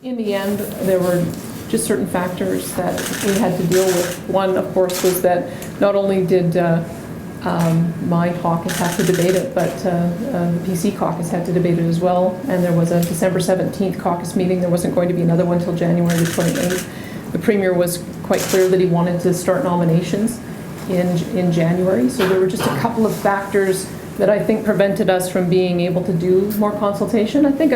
In the end, there were just certain factors that we had to deal with. One, of course, was that not only did my caucus have to debate it, but the PC caucus had to debate it as well. And there was a December 17th caucus meeting. There wasn't going to be another one until January the 28th. The Premier was quite clear that he wanted to start nominations in January. So there were just a couple of factors that I think prevented us from being able to do more consultation. I think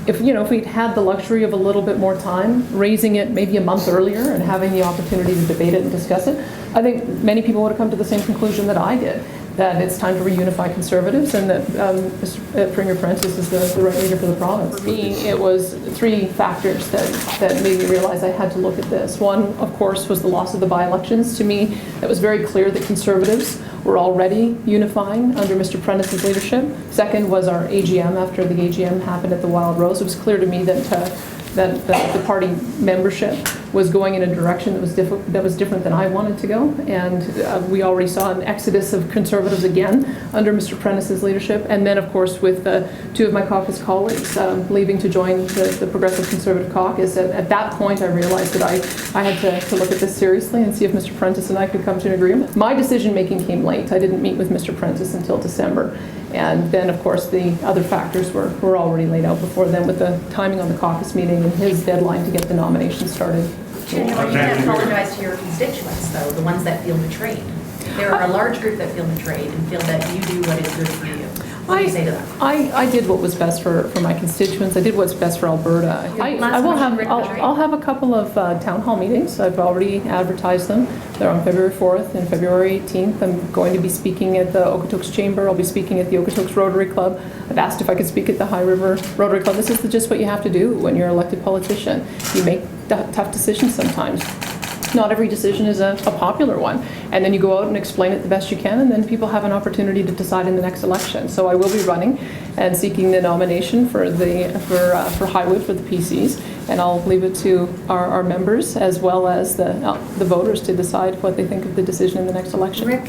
if we'd had the luxury of a little bit more time, raising it maybe a month earlier and having the opportunity to debate it and discuss it, I think many people would have come to the same conclusion that I did, that it's time to reunify Conservatives and that Premier Prentice is the right leader for the province. For me, it was three factors that made me realize I had to look at this. One, of course, was the loss of the by-elections. To me, it was very clear that Conservatives were already unifying under Mr. Prentice's leadership. Second was our AGM. After the AGM happened at the Wild Rose, it was clear to me that the party membership was going in a direction that was different than I wanted to go, and we already saw an exodus of Conservatives again under Mr. Prentice's leadership. And then, of course, with two of my caucus colleagues leaving to join the Progressive Conservative Caucus, at that point I realized that I had to look at this seriously and see if Mr. Prentice and I could come to an agreement. My decision making came late. I didn't meet with Mr. Prentice until December. And then, of course, the other factors were already laid out before then, with the timing on the caucus meeting and his deadline to get the nomination started. Danielle, you can apologize to your constituents, though, the ones that feel betrayed. There are a large group that feel betrayed and feel that you do what is good for you. What do you say to that? I did what was best for my constituents. I did what's best for Alberta. I'll have a couple of town hall meetings. I've already advertised them. They're on February 4th and February 18th. I'm going to be speaking at the Okotoks Chamber. I'll be speaking at the Okotoks Rotary Club. I've asked if I could speak at the High River Rotary Club. This is just what you have to do when you're an elected politician. You make tough decisions sometimes. Not every decision is a popular one, and then you go out and explain it the best you can, and then people have an opportunity to decide in the next election. So I will be running and seeking the nomination for Highwood for the PCs, and I'll leave it to our members as well as the voters to decide what they think of the decision in the next election. Rick,